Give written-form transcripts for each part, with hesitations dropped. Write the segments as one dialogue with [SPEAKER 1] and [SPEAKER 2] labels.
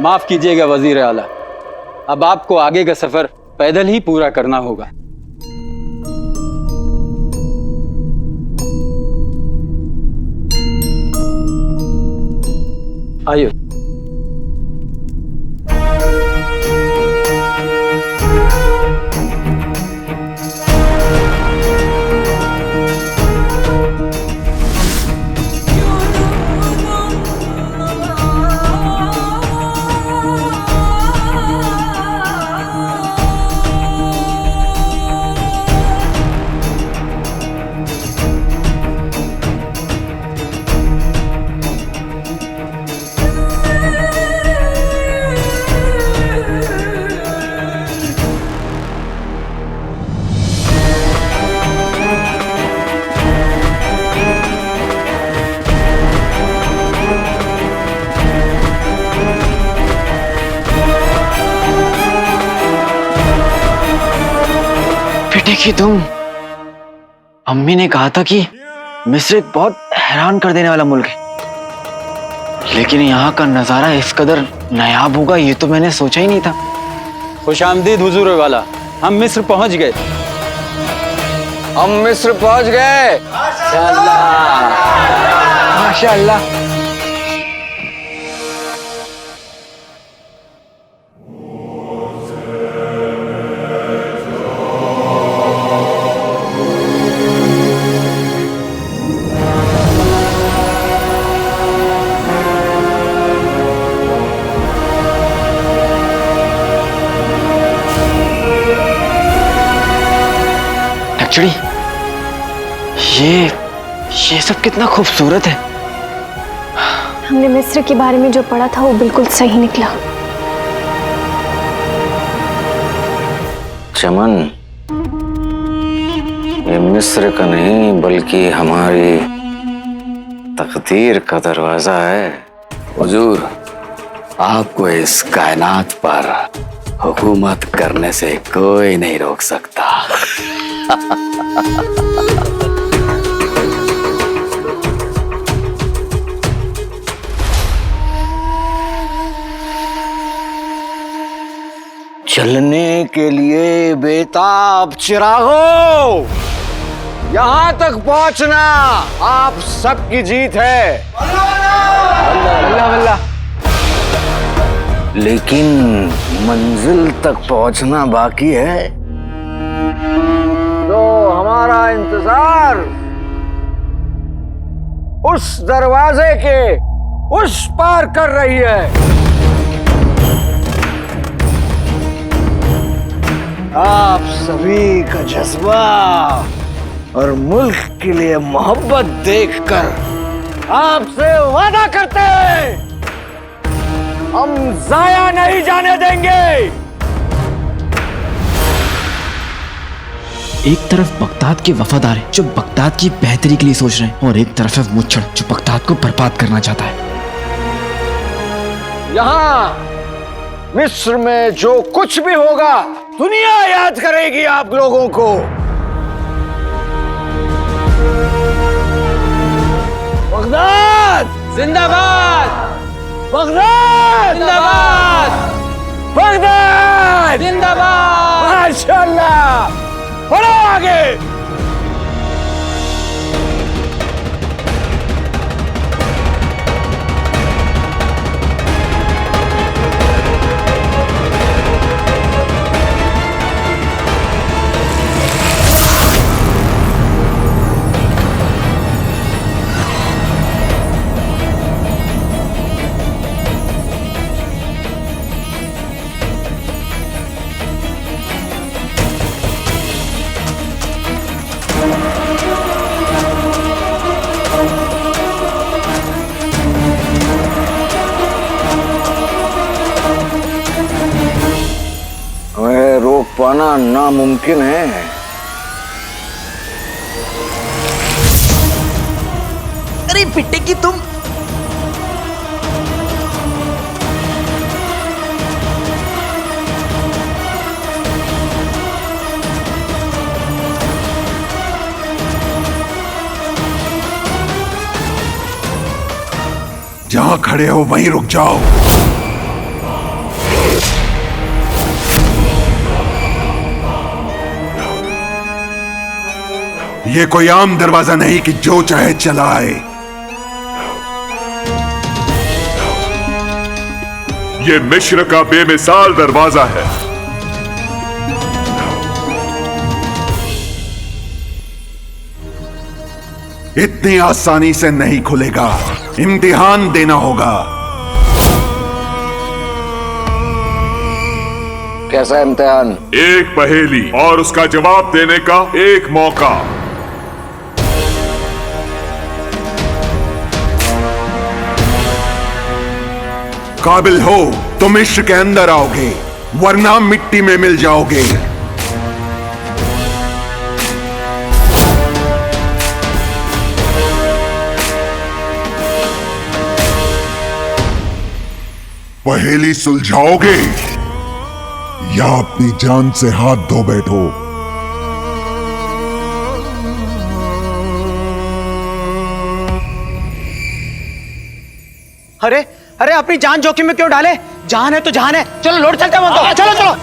[SPEAKER 1] माफ कीजिएगा वजीर आला, अब आपको आगे का सफर पैदल ही पूरा करना होगा। आइए।
[SPEAKER 2] देखिए तुम, अम्मी ने कहा था कि मिस्र एक बहुत हैरान कर देने वाला मुल्क है, लेकिन यहाँ का नजारा इस कदर नायाब होगा ये तो मैंने सोचा ही नहीं था।
[SPEAKER 1] खुशामदीद हुजूर वाला, हम मिस्र पहुंच गए।
[SPEAKER 3] हम मिस्र पहुंच गए।
[SPEAKER 2] माशाअल्लाह, माशाअल्लाह। एक्चुअली ये सब कितना खूबसूरत है।
[SPEAKER 4] हमने मिस्र के बारे में जो पढ़ा था वो बिल्कुल सही निकला।
[SPEAKER 3] चमन, ये मिस्र का नहीं बल्कि हमारी तकदीर का दरवाजा है। हुजूर, आपको इस कायनात पर हुकूमत करने से कोई नहीं रोक सकता। चलने के लिए बेताब चिरागो, यहां तक पहुंचना आप सबकी जीत है।
[SPEAKER 2] अल्लाह अल्लाह।
[SPEAKER 3] लेकिन मंजिल तक पहुंचना बाकी है, तो हमारा इंतजार उस दरवाजे के उस पार कर रही है। आप सभी का जज्बा और मुल्क के लिए मोहब्बत देखकर आपसे वादा करते हैं, हम जाया नहीं जाने देंगे।
[SPEAKER 5] एक तरफ बगदाद के वफादार हैं जो बगदाद की बेहतरी के लिए सोच रहे हैं, और एक तरफ है मुच्छड़ जो बगदाद को बर्बाद करना चाहता है।
[SPEAKER 3] यहाँ मिस्र में जो कुछ भी होगा दुनिया याद करेगी आप लोगों को। बगदाद
[SPEAKER 1] जिंदाबाद,
[SPEAKER 3] बगदाद
[SPEAKER 1] जिंदाबाद,
[SPEAKER 3] बगदाद
[SPEAKER 1] जिंदाबाद।
[SPEAKER 3] माशाअल्लाह, बढ़ो आगे। रोक पाना नामुमकिन है।
[SPEAKER 5] अरे पिट्टे की तुम,
[SPEAKER 6] जहां खड़े हो वहीं रुक जाओ। ये कोई आम दरवाजा नहीं कि जो चाहे चलाए।
[SPEAKER 7] ये मिस्र का बेमिसाल दरवाजा है।
[SPEAKER 6] इतनी आसानी से नहीं खुलेगा, इम्तिहान देना होगा।
[SPEAKER 3] कैसा इम्तिहान?
[SPEAKER 7] एक पहेली और उसका जवाब देने का एक मौका।
[SPEAKER 6] काबिल हो तो मिस्र के अंदर आओगे, वरना मिट्टी में मिल जाओगे। पहेली सुलझाओगे या अपनी जान से हाथ धो बैठो?
[SPEAKER 2] अरे अरे, अपनी जान जोखिम में क्यों डाले? जान है तो जान है। चलो लौट चलते हैं वहां। चलो चलो।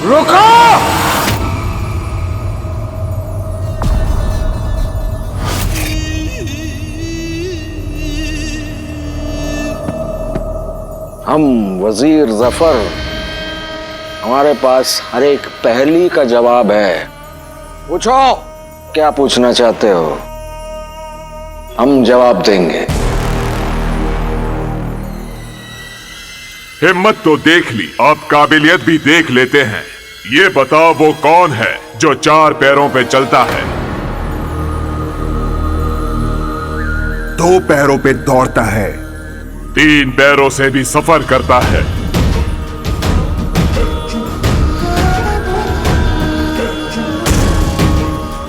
[SPEAKER 3] रुको! हम वजीर जफर, हमारे पास हर एक पहेली का जवाब है। पूछो, क्या पूछना चाहते हो? हम जवाब देंगे।
[SPEAKER 7] हिम्मत तो देख ली, अब काबिलियत भी देख लेते हैं। ये बताओ वो कौन है जो 4 पैरों पे चलता है?
[SPEAKER 6] 2 पैरों पे दौड़ता है,
[SPEAKER 7] 3 पैरों से भी सफर करता है।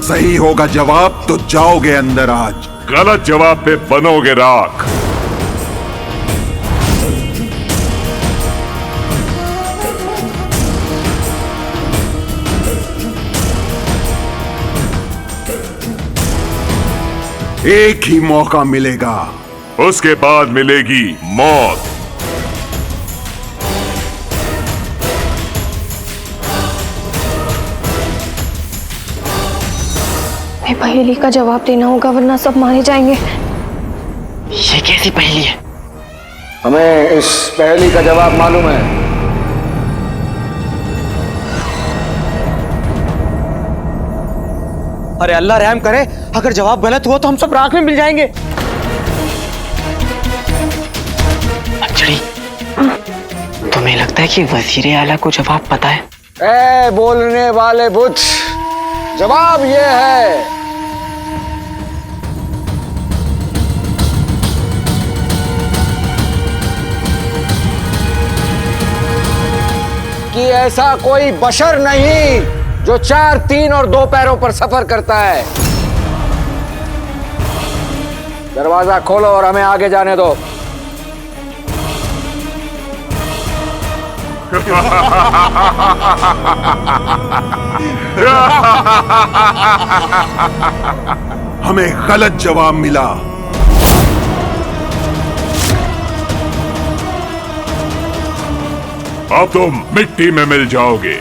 [SPEAKER 6] सही होगा जवाब तो जाओगे अंदर आज।
[SPEAKER 7] गलत जवाब पे बनोगे राख।
[SPEAKER 6] एक ही मौका मिलेगा,
[SPEAKER 7] उसके बाद मिलेगी मौत।
[SPEAKER 4] हमें पहेली का जवाब देना होगा, वरना सब मारे जाएंगे।
[SPEAKER 2] ये कैसी पहेली है?
[SPEAKER 3] हमें इस पहेली का जवाब मालूम है।
[SPEAKER 2] अरे अल्लाह रहम करे, अगर जवाब गलत हुआ तो हम सब राख में मिल जाएंगे। अंजलि, तुम्हें लगता है कि वजीर आला को जवाब पता है?
[SPEAKER 3] ए बोलने वाले बुद्ध, जवाब ये है कि ऐसा कोई बशर नहीं जो 4, 3 और 2 पैरों पर सफर करता है। दरवाजा खोलो और हमें आगे जाने दो।
[SPEAKER 6] हमें गलत जवाब मिला।
[SPEAKER 7] अब तुम मिट्टी में मिल जाओगे।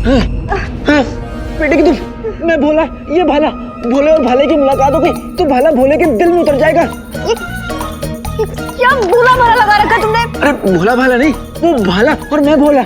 [SPEAKER 2] बेटे की तुम, मैं भोला, ये भाला, भोले और भाले की मुलाकात हो गई तो भाला भोले के दिल में उतर जाएगा।
[SPEAKER 4] क्या भोला भाला लगा रखा तुमने?
[SPEAKER 2] अरे भोला भाला नहीं, वो भाला और मैं भोला।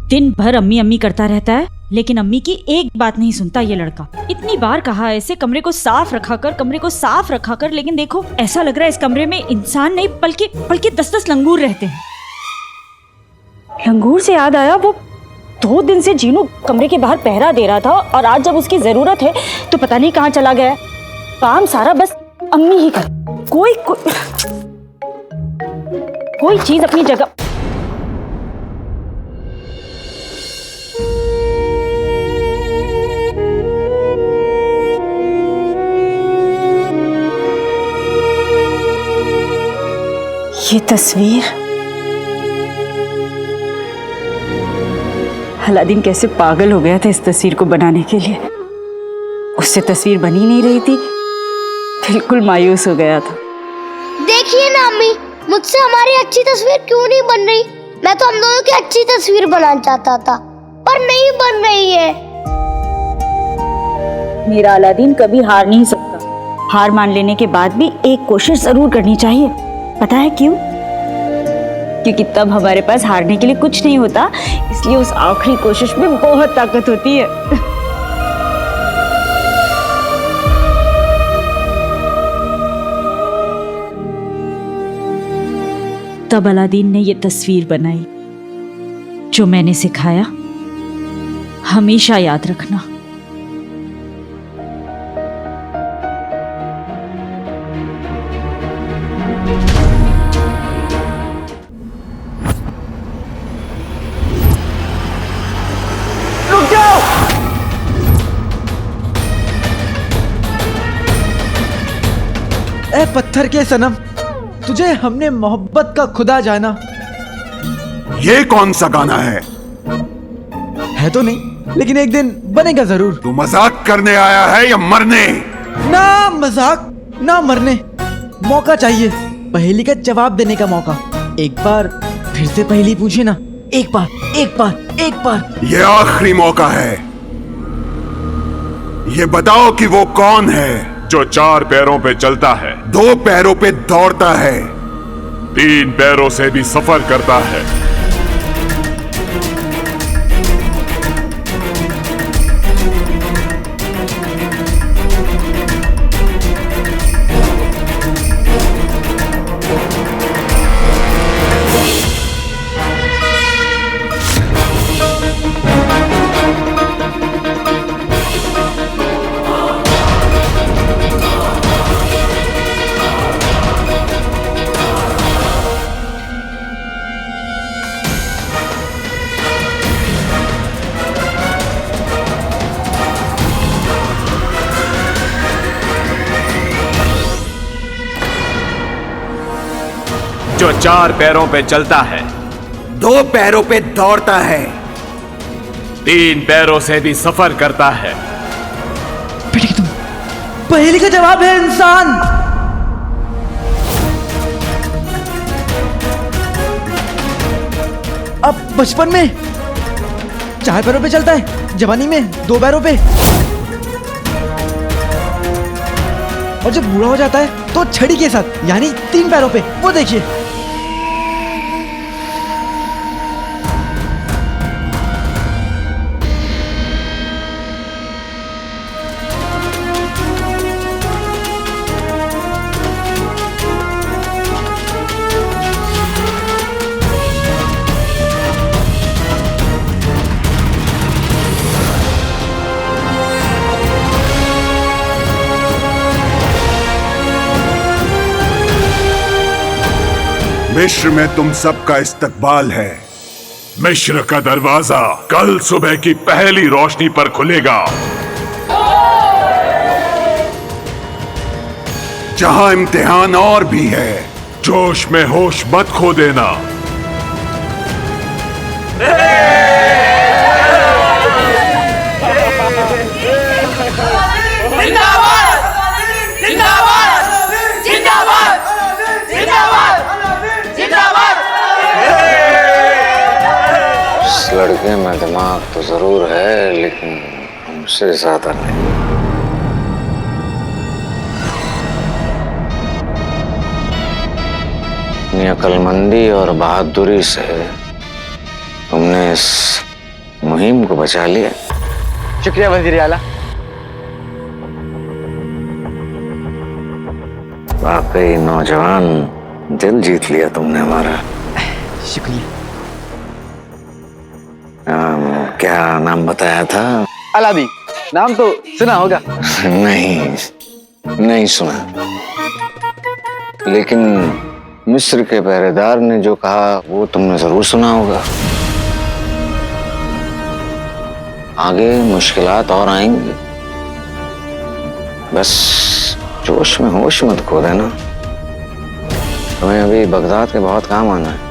[SPEAKER 8] दिन भर अम्मी अम्मी करता रहता है, लेकिन अम्मी की एक बात नहीं सुनता ये लड़का। इतनी बार कहा है इसे कमरे को साफ रखा कर, कमरे को साफ रखा कर, लेकिन देखो ऐसा लग रहा है इस कमरे में इंसान नहीं बल्कि 10-10 लंगूर रहते हैं। लंगूर से याद आया, वो 2 दिन से जीनू कमरे के बाहर पहरा दे रहा था और आज जब उसकी जरूरत है तो पता नहीं कहाँ चला गया। काम सारा बस अम्मी ही कर, कोई चीज अपनी जगह। ये तस्वीर, अलादीन कैसे पागल हो गया था इस तस्वीर को बनाने के लिए। उससे तस्वीर बनी नहीं रही थी, बिल्कुल मायूस हो गया था।
[SPEAKER 9] देखिए ना अम्मी, मुझसे हमारी अच्छी तस्वीर क्यों नहीं बन रही? मैं तो हम दोनों की अच्छी तस्वीर बनाना चाहता था, पर नहीं बन रही है।
[SPEAKER 8] मेरा अलादीन कभी हार नहीं सकता। हार मान लेने के बाद भी एक कोशिश जरूर करनी चाहिए। पता है क्यों? क्योंकि तब हमारे पास हारने के लिए कुछ नहीं होता, इसलिए उस आखिरी कोशिश में बहुत ताकत होती है। तब अलादीन ने ये तस्वीर बनाई। जो मैंने सिखाया हमेशा याद रखना।
[SPEAKER 5] ए पत्थर के सनम, तुझे हमने मोहब्बत का खुदा जाना।
[SPEAKER 7] ये कौन सा गाना है
[SPEAKER 5] तो नहीं, लेकिन एक दिन बनेगा जरूर।
[SPEAKER 7] तू मजाक करने आया है या मरने?
[SPEAKER 5] ना मजाक ना मरने, मौका चाहिए, पहेली का जवाब देने का मौका। एक बार फिर से पहेली पूछे ना, एक बार।
[SPEAKER 7] ये आखिरी मौका है। ये बताओ कि वो कौन है जो 4 पैरों पे चलता है, 2 पैरों पे दौड़ता है, 3 पैरों से भी सफर करता है। जो 4 पैरों पे चलता है,
[SPEAKER 3] 2 पैरों पे दौड़ता है,
[SPEAKER 7] 3 पैरों से भी सफर करता है।
[SPEAKER 5] बेटे तुम पहेली का जवाब है इंसान। अब बचपन में 4 पैरों पे चलता है, जवानी में 2 पैरों पे, और जब बूढ़ा हो जाता है तो छड़ी के साथ यानी 3 पैरों पे। वो देखिए।
[SPEAKER 6] मिस्र में तुम सबका इस्तकबाल है।
[SPEAKER 7] मिस्र का दरवाजा कल सुबह की पहली रोशनी पर खुलेगा।
[SPEAKER 6] जहां इम्तिहान और भी है।
[SPEAKER 7] जोश में होश मत खो देना।
[SPEAKER 3] इस लड़के में दिमाग तो जरूर है, लेकिन हमसे ज्यादा नहीं। अपनी अक्लमंदी और बहादुरी से तुमने इस मुहिम को बचा लिया।
[SPEAKER 2] शुक्रिया वजीर आला।
[SPEAKER 3] वाकई नौजवान, दिल जीत लिया तुमने हमारा।
[SPEAKER 5] शुक्रिया।
[SPEAKER 3] क्या नाम बताया था?
[SPEAKER 2] अलादी, नाम तो सुना होगा।
[SPEAKER 3] नहीं सुना, लेकिन मिस्र के पहरेदार ने जो कहा वो तुमने जरूर सुना होगा। आगे मुश्किलात और आएंगी, बस जोश में होश मत खो देना। तुम्हें अभी बगदाद के बहुत काम आना है।